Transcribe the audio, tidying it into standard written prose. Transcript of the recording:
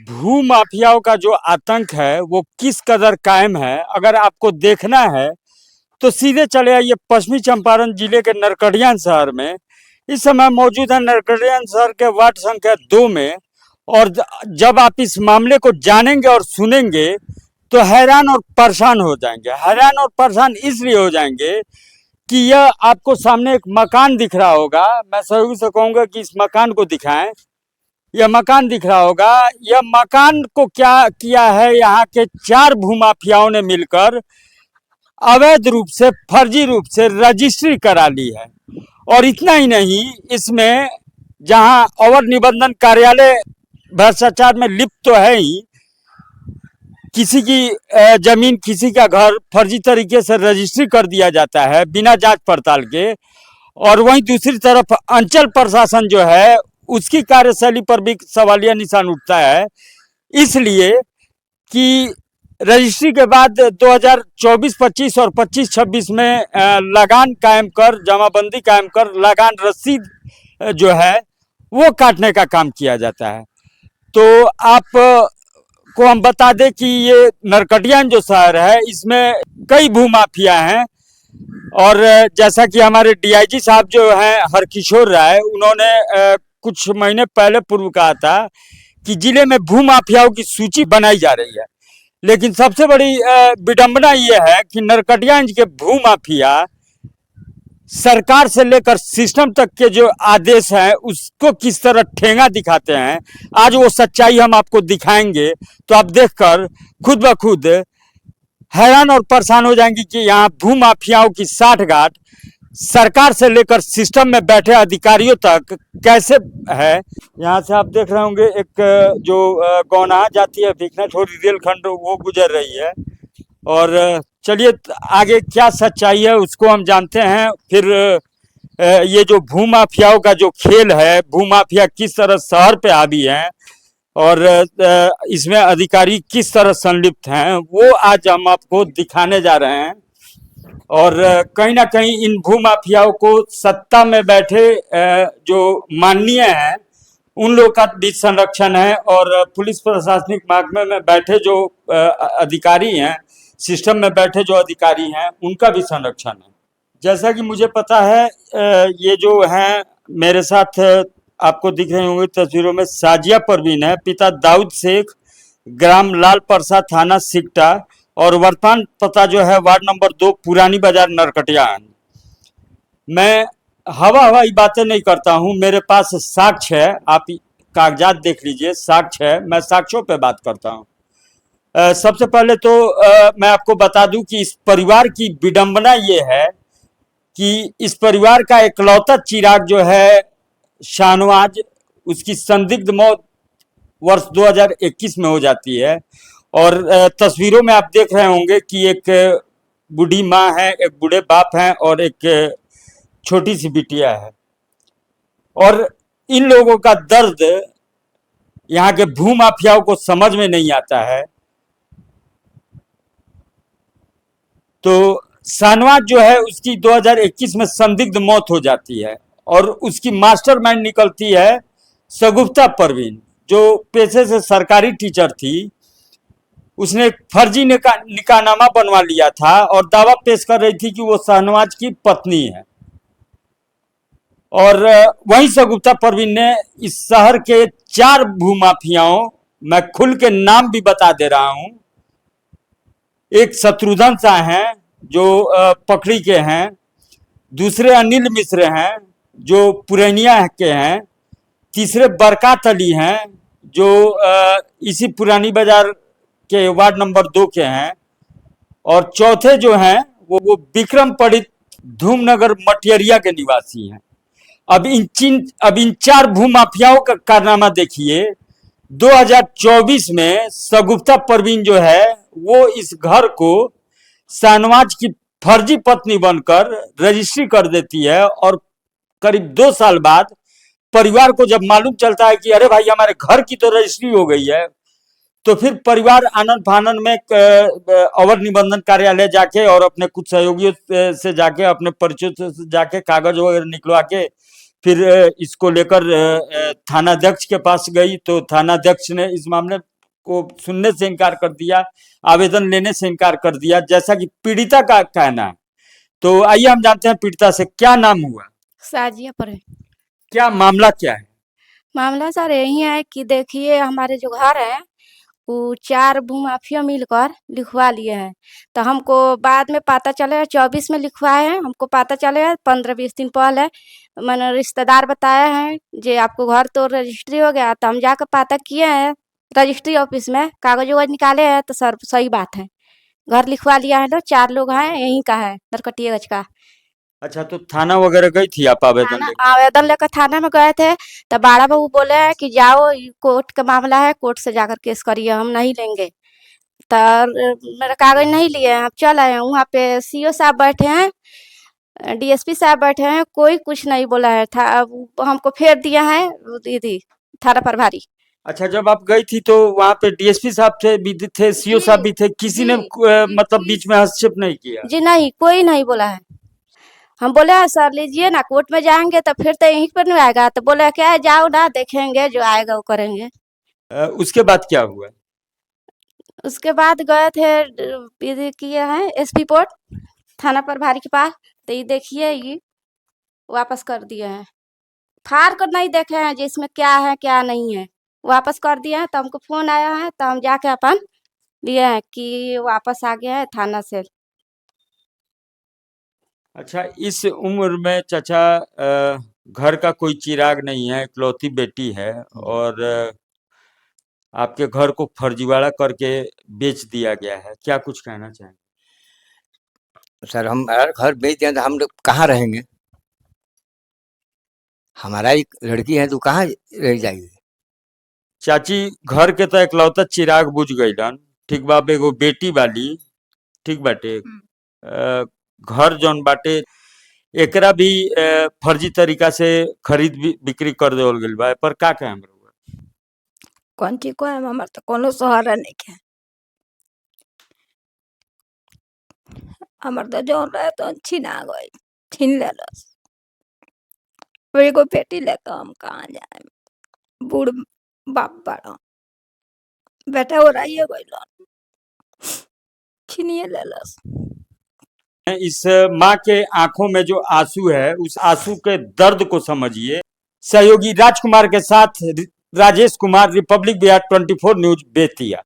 भू माफियाओं का जो आतंक है वो किस कदर कायम है, अगर आपको देखना है तो सीधे चले आइए पश्चिमी चंपारण जिले के नरकटियागंज शहर में। इस समय मौजूद है नरकटियागंज शहर के वार्ड संख्या 2 में। और जब आप इस मामले को जानेंगे और सुनेंगे तो हैरान और परेशान हो जाएंगे। हैरान और परेशान इसलिए हो जाएंगे कि यह आपको सामने एक मकान दिख रहा होगा। मैं सहयोगी से कहूंगा कि इस मकान को दिखाएं। यह मकान दिख रहा होगा। यह मकान को क्या किया है, यहाँ के 4 भूमाफियाओं ने मिलकर अवैध रूप से, फर्जी रूप से रजिस्ट्री करा ली है। और इतना ही नहीं, इसमें जहां अवर निबंधन कार्यालय भ्रष्टाचार में लिप्त तो है ही, किसी की जमीन, किसी का घर फर्जी तरीके से रजिस्ट्री कर दिया जाता है बिना जांच पड़ताल के। और वहीं दूसरी तरफ अंचल प्रशासन जो है उसकी कार्यशैली पर भी सवालिया निशान उठता है, इसलिए कि रजिस्ट्री के बाद 2024-25 और 25-26 में लगान कायम कर, जमाबंदी कायम कर, लगान रसीद जो है वो काटने का काम किया जाता है। तो आप को हम बता दें कि ये नरकटियागंज जो शहर है इसमें कई भूमाफिया हैं। और जैसा कि हमारे डीआईजी साहब जो हैं हरकिशोर राय, उन्होंने कुछ महीने पहले पूर्व कहा था कि जिले में भूमाफियाओं की सूची बनाई जा रही है। लेकिन सबसे बड़ी विडंबना ये है कि नरकटियागंज के भूमाफिया सरकार से लेकर सिस्टम तक के जो आदेश हैं उसको किस तरह ठेंगा दिखाते हैं, आज वो सच्चाई हम आपको दिखाएंगे। तो आप देखकर खुद ब खुद हैरान और परेशान हो जाएंगे कि यहाँ भूमाफियाओं की साठगांठ सरकार से लेकर सिस्टम में बैठे अधिकारियों तक कैसे है। यहाँ से आप देख रहे होंगे एक जो गौनाहा जाती है भिखनाथोरी रेलखंड, वो गुजर रही है। और चलिए आगे क्या सच्चाई है उसको हम जानते हैं। फिर ये जो भूमाफियाओं का जो खेल है, भूमाफिया किस तरह शहर पे हावी हैं और इसमें अधिकारी किस तरह संलिप्त हैं, वो आज हम आपको दिखाने जा रहे हैं। और कहीं ना कहीं इन भूमाफियाओं को सत्ता में बैठे जो माननीय हैं उन लोगों का भी संरक्षण है, और पुलिस प्रशासनिक महकमे में बैठे जो अधिकारी हैं, सिस्टम में बैठे जो अधिकारी हैं, उनका भी संरक्षण है। जैसा कि मुझे पता है, ये जो हैं मेरे साथ आपको दिख रहे होंगे तस्वीरों में, साजिया परवीन है, पिता दाऊद शेख, ग्राम लाल प्रसाद, थाना सिकटा, और वर्तमान पता जो है वार्ड नंबर 2 पुरानी बाजार नरकटियागंज। मैं हवाई बातें नहीं करता हूं, मेरे पास साक्ष्य है, आप कागजात देख लीजिए, साक्ष्य है, मैं साक्ष्यों पे बात करता हूं। सबसे पहले तो मैं आपको बता दूं कि इस परिवार की विडंबना ये है कि इस परिवार का इकलौता चिराग जो है शाहनवाज, उसकी संदिग्ध मौत वर्ष 2021 में हो जाती है। और तस्वीरों में आप देख रहे होंगे कि एक बूढ़ी माँ है, एक बूढ़े बाप हैं और एक छोटी सी बिटिया है। और इन लोगों का दर्द यहाँ के भूमाफियाओं को समझ में नहीं आता है। तो शाहनवाज जो है उसकी 2021 में संदिग्ध मौत हो जाती है, और उसकी मास्टरमाइंड निकलती है शगुफ्ता परवीन, जो पेशे से सरकारी टीचर थी। उसने फर्जी निकाहनामा बनवा लिया था और दावा पेश कर रही थी कि वो शाहनवाज की पत्नी है। और वहीं शगुफ्ता परवीन ने इस शहर के 4 भूमाफियाओं, मैं खुल के नाम भी बता दे रहा हूं, एक शत्रुघ्न शाह हैं जो पकड़ी के हैं, दूसरे अनिल मिश्र हैं जो पुरैनिया के हैं, तीसरे बरकत अली हैं जो इसी पुरानी बाजार के वार्ड नंबर 2 के हैं, और चौथे जो हैं वो विक्रम पंडित धूमनगर मटियरिया के निवासी हैं। अब इन 4 भूमाफियाओं का कारनामा देखिए। 2024 में शगुफ्ता परवीन जो है वो इस घर को शाहनवाज की फर्जी पत्नी बनकर रजिस्ट्री कर देती है, और करीब 2 साल बाद परिवार को जब मालूम चलता है कि अरे भाई हमारे घर की तो रजिस्ट्री हो गई है, तो फिर परिवार आनन फानन में अवर निबंधन कार्यालय जाके और अपने कुछ सहयोगियों से जाके, अपने परिचय से जाके कागज वगैरह निकलवा के फिर इसको लेकर थानाध्यक्ष के पास गई। तो थानाध्यक्ष ने इस मामले को सुनने से इनकार कर दिया, आवेदन लेने से इनकार कर दिया, जैसा कि पीड़िता का कहना है। तो आइए हम जानते हैं पीड़िता से, क्या नाम हुआ, साजिया पर है। क्या मामला क्या है? मामला सर यही है कि देखिए हमारे जो घर है वो 4 भूमाफिया मिलकर लिखवा लिए हैं। तो हमको बाद में पता चले 24 में लिखवाए हैं, हमको पता चले 15-20 दिन पहले मैंने रिश्तेदार बताया है जे आपको घर तो रजिस्ट्री हो गया। तो हम जाकर पता किए हैं रजिस्ट्री ऑफिस में, कागज वागज निकाले हैं तो सर सही बात है, घर लिखवा लिया है। लोग 4 लोग हैं, यहीं का है नरकटियागंज का। अच्छा, तो थाना वगैरह गई थी आप आवेदन थाना लेकर? आवेदन लेकर थाना में गए थे। तो बड़ा बहू बोले हैं कि जाओ ये कोर्ट का मामला है, कोर्ट से जाकर केस करिए, हम नहीं लेंगे। तो मेरा कागज नहीं लिए हैं, हम चल आए हैं। वहाँ पे सीओ साहब बैठे हैं, डीएसपी साहब बैठे हैं, कोई कुछ नहीं बोला है। था अब हमको फेर दिया है दीदी थाना प्रभारी। अच्छा, जब आप गई थी तो वहां पे डीएसपी साहब थे, भी थे, सीओ जी साहब भी थे, किसी ने जी मतलब बीच में हस्तक्षेप नहीं किया? जी नहीं, कोई नहीं बोला है। हम बोले हैं सर लीजिए ना, कोर्ट में जाएंगे तो फिर तो यहीं पर नहीं आएगा। तो बोले क्या है जाओ ना, देखेंगे जो आएगा वो करेंगे। उसके बाद क्या हुआ? उसके बाद गए थे ये किए हैं एसपी पोर्ट थाना प्रभारी के पास। तो ये देखिए ये वापस कर दिए हैं, फाड़ कर नहीं देखे हैं जी इसमें क्या है क्या नहीं है, वापस कर दिए हैं। तो हमको फोन आया है तो हम जाके अपन लिए हैं कि वापस आ गया है थाना से। अच्छा, इस उम्र में चाचा घर का कोई चिराग नहीं है, इकलौती बेटी है, और आपके घर को फर्जीवाड़ा करके बेच दिया गया है, क्या कुछ कहना चाहेंगे? सर हमारा घर बेच दिया तो हम लोग कहाँ रहेंगे? हमारा एक लड़की है तो कहाँ रह जाएगी? चाची, घर के तो इकलौता चिराग बुझ गइलन, ठीक बा, अब एगो बेटी बाली, ठीक बाटे। घर जौन बाटे एकरा भी फर्जी तरीका से खरीद बिक्री कर देवल गइल बा, ए पर का कहें रउआ? कौन चीज को हमार तो कोनो सहारा नहीं है। हमार तो जौन रहे तो छीना गई, छीन लेलस। एगो बेटी लेकर हम कहाँ जाए? बूढ़ बाप बड़ा बेटा हो रही है गइलन, छीनिए लेलस। इस माँ के आंखों में जो आंसू है, उस आंसू के दर्द को समझिए। सहयोगी राजकुमार के साथ राजेश कुमार, रिपब्लिक बिहार 24 न्यूज, बेतिया।